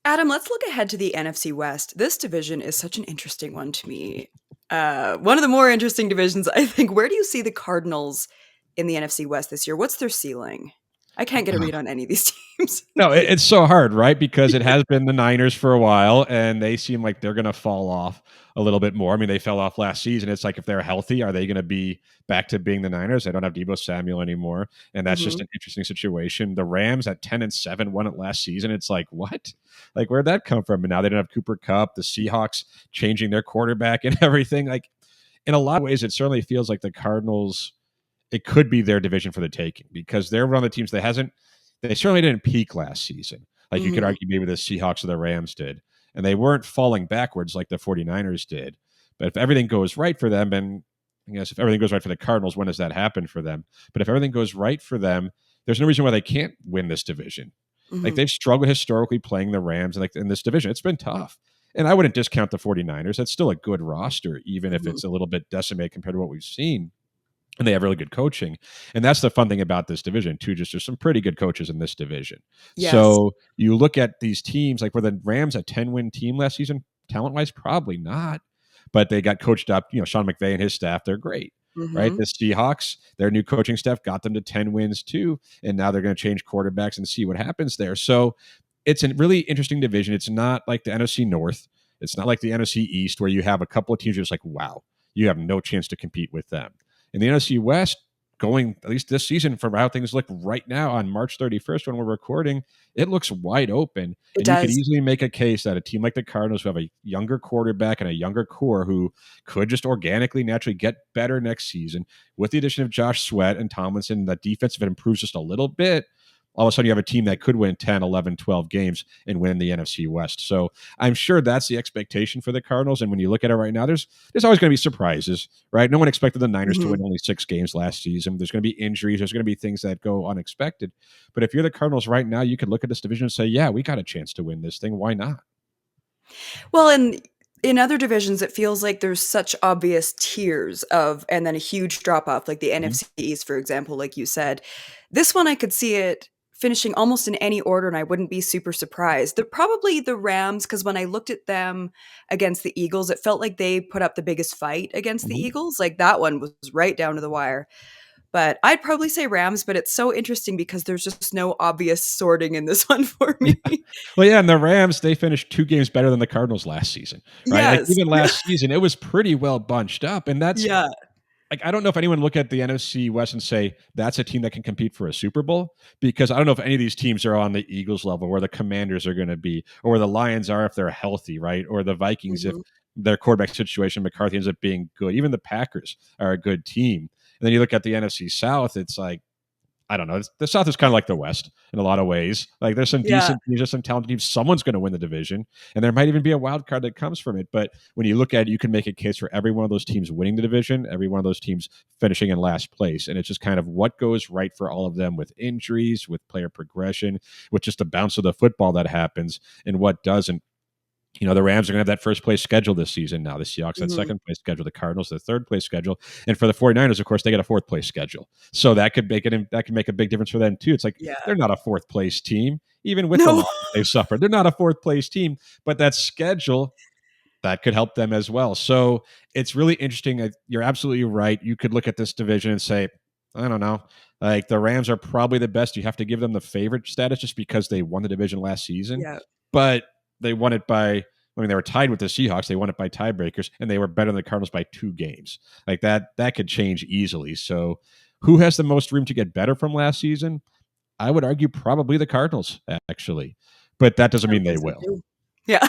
Adam, let's look ahead to the NFC West. This division is such an interesting one to me. One of the more interesting divisions, I think. Where do you see the Cardinals in the NFC West this year? What's their ceiling? I can't get a read on any of these teams. No, it's so hard, right? Because it has been the Niners for a while, and they seem like they're going to fall off a little bit more. I mean, they fell off last season. It's like if they're healthy, are they going to be back to being the Niners? They don't have Deebo Samuel anymore, and that's just Mhm. an interesting situation. The Rams at 10-7 won it last season. It's like what? Like where'd that come from? And now they don't have Cooper Kupp. The Seahawks changing their quarterback and everything. Like in a lot of ways, it certainly feels like the Cardinals. It could be their division for the taking because they're one of the teams that hasn't. They certainly didn't peak last season. Like you could Mhm. argue maybe the Seahawks or the Rams did. And they weren't falling backwards like the 49ers did. But if everything goes right for them, and I guess if everything goes right for the Cardinals, when does that happen for them? But if everything goes right for them, there's no reason why they can't win this division. Like Mhm. they've struggled historically playing the Rams like in this division. It's been tough. And I wouldn't discount the 49ers. That's still a good roster, even if Mhm. it's a little bit decimated compared to what we've seen, and they have really good coaching. And that's the fun thing about this division too. Just there's some pretty good coaches in this division. Yes. So you look at these teams, like were the Rams a 10-win team last season? Talent wise, probably not. But they got coached up. Sean McVay and his staff, they're great. Right. Mhm. The Seahawks, their new coaching staff got them to 10 wins too. And now they're going to change quarterbacks and see what happens there. So it's a really interesting division. It's not like the NFC North. It's not like the NFC East where you have a couple of teams just like, wow, you have no chance to compete with them. In the NFC West, going at least this season from how things look right now on March 31st when we're recording, it looks wide open. It And you could does. easily make a case that a team like the Cardinals, who have a younger quarterback and a younger core who could just organically, naturally get better next season, with the addition of Josh Sweat and Tomlinson, the defense, if it improves just a little bit, all of a sudden you have a team that could win 10, 11, 12 games and win the NFC West. So I'm sure that's the expectation for the Cardinals. And when you look at it right now, there's always going to be surprises, right? No one expected the Niners to win Mhm. only 6 games last season. There's going to be injuries. There's going to be things that go unexpected. But if you're the Cardinals right now, you could look at this division and say, yeah, we got a chance to win this thing. Why not? Well, and in other divisions, it feels like there's such obvious tiers of and then a huge drop off, like the Mhm. NFC East, for example, like you said. This one, I could see it finishing almost in any order, and I wouldn't be super surprised. Probably the Rams, because when I looked at them against the Eagles, it felt like they put up the biggest fight against the Mhm. Eagles. Like that one was right down to the wire. But I'd probably say Rams, but it's so interesting because there's just no obvious sorting in this one for Yeah. me. Well, yeah, and the Rams, they finished 2 games better than the Cardinals last season, right? Like Yes. even last season, it was pretty well bunched up. And that's Yeah. like, I don't know if anyone look at the NFC West and say that's a team that can compete for a Super Bowl, because I don't know if any of these teams are on the Eagles level where the Commanders are going to be, or where the Lions are if they're healthy, right? Or the Vikings if Mhm. their quarterback situation, McCarthy, ends up being good. Even the Packers are a good team. And then you look at the NFC South, it's like, I don't know. The South is kind of like the West in a lot of ways. Like there's some Yeah. decent teams, there's some talented teams. Someone's going to win the division, and there might even be a wild card that comes from it. But when you look at it, you can make a case for every one of those teams winning the division, every one of those teams finishing in last place, and it's just kind of what goes right for all of them with injuries, with player progression, with just the bounce of the football that happens, and what doesn't. The Rams are going to have that first place schedule this season now. The Seahawks, that Mhm. second place schedule. The Cardinals, the third place schedule. And for the 49ers, of course, they get a fourth place schedule. So that could make a big difference for them, too. It's like Yeah. they're not a fourth place team, even with the No. loss they've suffered. They're not a fourth place team, but that schedule, that could help them as well. So it's really interesting. You're absolutely right. You could look at this division and say, I don't know. Like the Rams are probably the best. You have to give them the favorite status just because they won the division last season. Yeah. But they won it by, I mean, they were tied with the Seahawks. They won it by tiebreakers, and they were better than the Cardinals by 2 games. Like that could change easily. So who has the most room to get better from last season? I would argue probably the Cardinals, actually. But that doesn't I mean would they think so will. too. Yeah.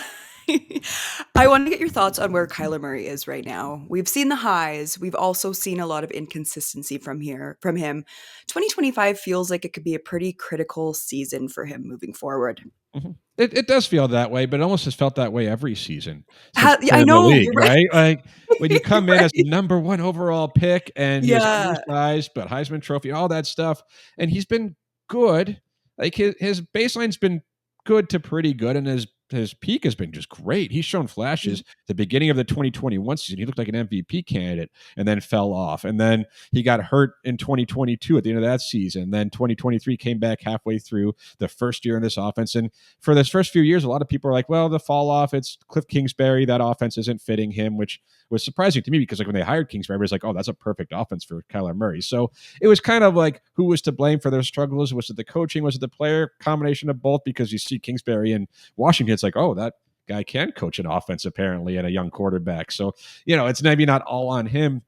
I want to get your thoughts on where Kyler Murray is right now. We've seen the highs. We've also seen a lot of inconsistency from him. 2025 feels like it could be a pretty critical season for him moving forward. Mhm. It does feel that way, but it almost has felt that way every season since he's Yeah, been I in the know, league, you're right. right? Like when you You're come in as the right. number one overall pick and he was Yeah. undersized, but Heisman Trophy, all that stuff, and he's been good. Like his baseline's been good to pretty good, and his his peak has been just great. He's shown Mhm. flashes. The beginning of the 2021 season, he looked like an MVP candidate and then fell off. And then he got hurt in 2022 at the end of that season. Then 2023 came back halfway through the first year in this offense. And for this first few years, a lot of people are like, well, the fall off, it's Cliff Kingsbury. That offense isn't fitting him, which was surprising to me because like when they hired Kingsbury, it was like, oh, that's a perfect offense for Kyler Murray. So it was kind of like who was to blame for their struggles? Was it the coaching? Was it the player? Combination of both, because you see Kingsbury in Washington, it's like, oh, that guy can coach an offense apparently and a young quarterback. So, it's maybe not all on him.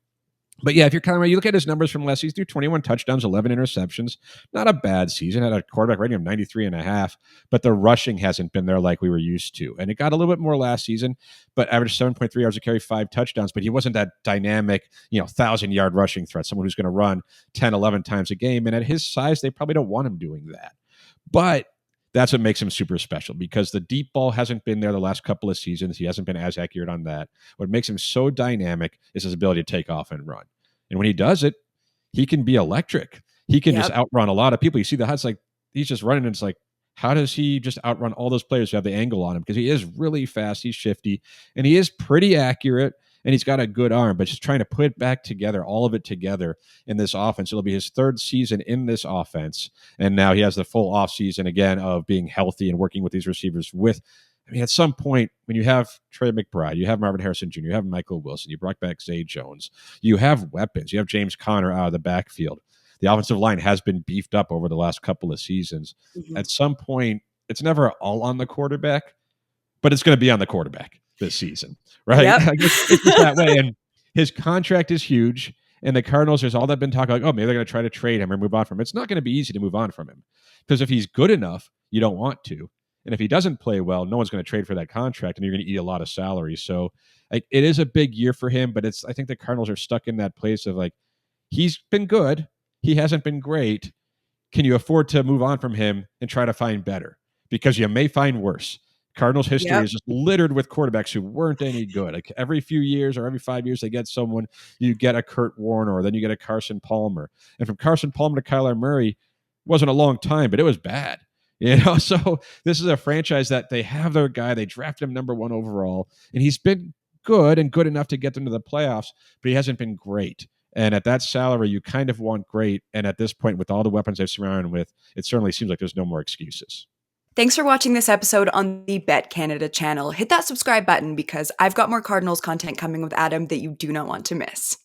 But yeah, if you're kind of, you look at his numbers from last season, threw 21 touchdowns, 11 interceptions, not a bad season, had a quarterback rating of 93.5, but the rushing hasn't been there like we were used to. And it got a little bit more last season, but averaged 7.3 yards a carry, 5 touchdowns, but he wasn't that dynamic, 1,000-yard rushing threat, someone who's going to run 10, 11 times a game. And at his size, they probably don't want him doing that. But that's what makes him super special, because the deep ball hasn't been there the last couple of seasons. He hasn't been as accurate on that. What makes him so dynamic is his ability to take off and run. And when he does it, he can be electric. He can just Yep. outrun a lot of people. You see the highlights, like he's just running, and it's like, how does he just outrun all those players who have the angle on him? Because he is really fast, he's shifty, and he is pretty accurate, and he's got a good arm, but just trying to put it back together, all of it together in this offense. It'll be his third season in this offense, and now he has the full offseason again of being healthy and working with these receivers with. I mean, at some point, when you have Trey McBride, you have Marvin Harrison Jr., you have Michael Wilson, you brought back Zay Jones, you have weapons, you have James Conner out of the backfield. The offensive line has been beefed up over the last couple of seasons. Mhm. At some point, it's never all on the quarterback, but it's going to be on the quarterback this season, right? Yep. It's just that way. And his contract is huge. And the Cardinals, there's all that been talking like, oh, maybe they're going to try to trade him or move on from him. It's not going to be easy to move on from him, because if he's good enough, you don't want to. And if he doesn't play well, no one's going to trade for that contract, and you're going to eat a lot of salary. So like, it is a big year for him, but I think the Cardinals are stuck in that place of like, he's been good. He hasn't been great. Can you afford to move on from him and try to find better? Because you may find worse. Cardinals history Yep. is just littered with quarterbacks who weren't any good. Like every few years or every 5 years, they get someone. You get a Kurt Warner, or then you get a Carson Palmer. And from Carson Palmer to Kyler Murray wasn't a long time, but it was bad. So this is a franchise that they have their guy. They drafted him number 1 overall, and he's been good and good enough to get them to the playoffs, but he hasn't been great. And at that salary, you kind of want great. And at this point, with all the weapons they've surrounded him with, it certainly seems like there's no more excuses. Thanks for watching this episode on the BetCanada channel. Hit that subscribe button because I've got more Cardinals content coming with Adam that you do not want to miss.